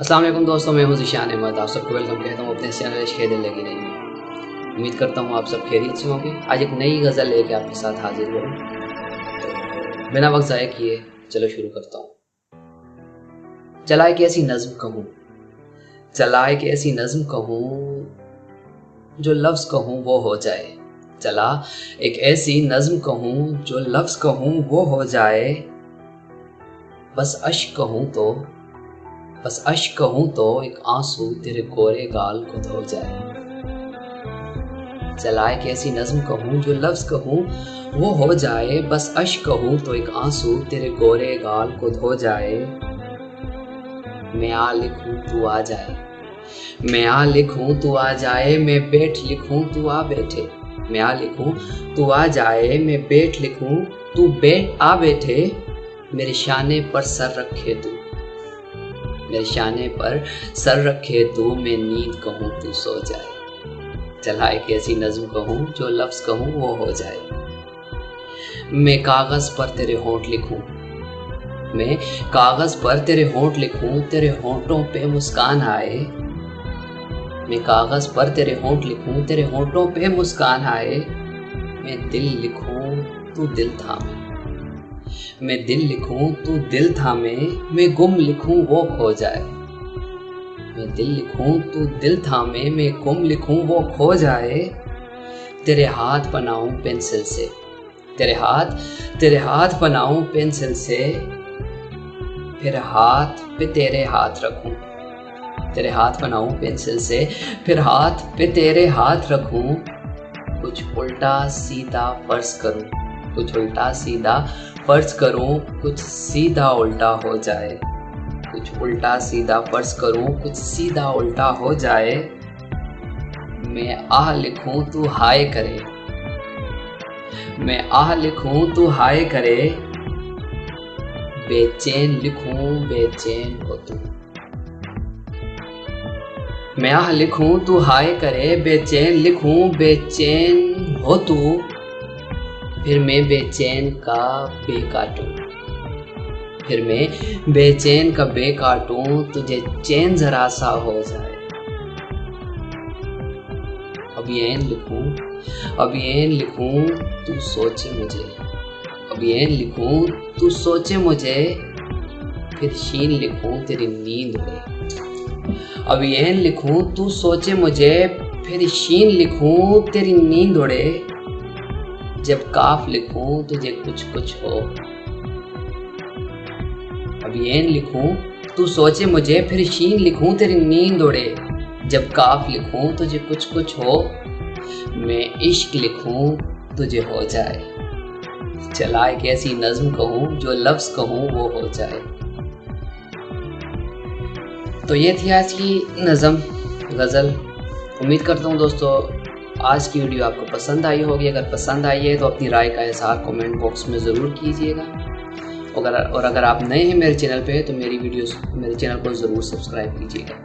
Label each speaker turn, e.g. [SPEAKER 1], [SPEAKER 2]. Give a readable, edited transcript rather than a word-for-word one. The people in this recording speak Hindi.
[SPEAKER 1] अस्सलाम वालेकुम दोस्तों, मैं हूं ज़िशान अहमद। आप सबको वेलकम कहता हूं अपने चैनल इश्क़ दिल लगी रही है। उम्मीद करता हूं आप सब खैरियत से होंगे। आज एक नई गज़ल लेके आपके साथ हाजिर हुआ हूं, तो बिना वक्त ज़ाया किए चलो शुरू करता हूं। चला एक ऐसी नज़्म कहूँ, चला एक ऐसी नज़्म कहूँ, जो लफ्ज़ कहूँ वो हो जाए। चला एक ऐसी नज़्म कहूँ, जो लफ्ज़ कहूँ वो हो जाए। बस अश्क कहूँ तो बस अश्क कहूँ तो एक आंसू तेरे गोरे गाल को धो जाए। चला एक ऐसी नज़्म कहूँ, जो लफ्ज़ कहूँ वो हो जाए। बस अश्क कहूँ तो एक आंसू तेरे गोरे गाल को धो जाए। मैं आ लिखूँ तू आ जाए, मैं आ लिखूँ तू आ जाए, मैं बैठ लिखूँ तू आ बैठे। मैं आ लिखूँ तू आ जाए, मैं बैठ लिखूँ तू बैठ आ बैठे। मेरे शाने पर सर रखे तू, मेरे शाने पर सर रखे तू, मैं नींद कहूँ तू सो जाए। चला एक ऐसी नज़्म कहूँ, जो लफ्ज़ कहूँ वो हो जाए। मैं कागज़ पर तेरे होंठ लिखूँ, मैं कागज़ पर तेरे होंठ लिखूँ, तेरे होंठों पे मुस्कान आए। मैं कागज़ पर तेरे होंठ लिखूँ, तेरे होंठों पे मुस्कान आए। मैं दिल लिखूँ तू दिल थामे, मैं दिल लिखूँ तू दिल थामे, मैं गुम लिखूँ वो खो जाए। मैं दिल लिखूँ तू दिल थामे, मैं गुम लिखूँ वो खो जाए। तेरे हाथ बनाऊँ पेंसिल से, तेरे हाथ बनाऊँ पेंसिल से, फिर हाथ पे तेरे हाथ रखूँ। तेरे हाथ बनाऊँ पेंसिल से, फिर हाथ पे तेरे हाथ रखूँ। कुछ उल्टा सीधा फर्ज करूँ, कुछ उल्टा सीधा फर्ज करूँ, कुछ सीधा उल्टा हो जाए। कुछ उल्टा सीधा फर्ज करूँ, कुछ सीधा उल्टा हो जाए। मैं आह लिखूँ तू हाय करे, मैं आह लिखूँ तू हाय करे, बेचैन लिखूँ बेचैन हो तू। मैं आह लिखूँ तू हाय करे, बेचैन लिखूँ बेचैन हो तू। फिर मैं बेचैन का बे काटूँ, फिर मैं बेचैन का बे काटूँ, तुझे चैन जरा सा हो जाए। अब ये लिखूँ, अब ये लिखूँ तू सोचे मुझे, अब ये लिखूँ तू सोचे मुझे, फिर शीन लिखूँ तेरी नींद उड़े। अब ये लिखूँ तू सोचे मुझे, फिर शीन लिखूँ तेरी नींद उड़े। जब काफ लिखूँ तुझे कुछ कुछ हो, अब ये लिखूँ तू सोचे मुझे, फिर शीन लिखूँ तेरी नींद उड़े। जब काफ लिखूँ तुझे कुछ कुछ हो, मैं इश्क लिखूँ तुझे हो जाए। चला एक ऐसी नज़्म कहूँ, जो लफ्ज़ कहूँ वो हो जाए। तो ये थी आज की नज़म गज़ल। उम्मीद करता हूँ दोस्तों आज की वीडियो आपको पसंद आई होगी। अगर पसंद आई है तो अपनी राय का इज़हार कमेंट बॉक्स में ज़रूर कीजिएगा। और अगर आप नए हैं मेरे चैनल पे तो मेरे चैनल को ज़रूर सब्सक्राइब कीजिएगा।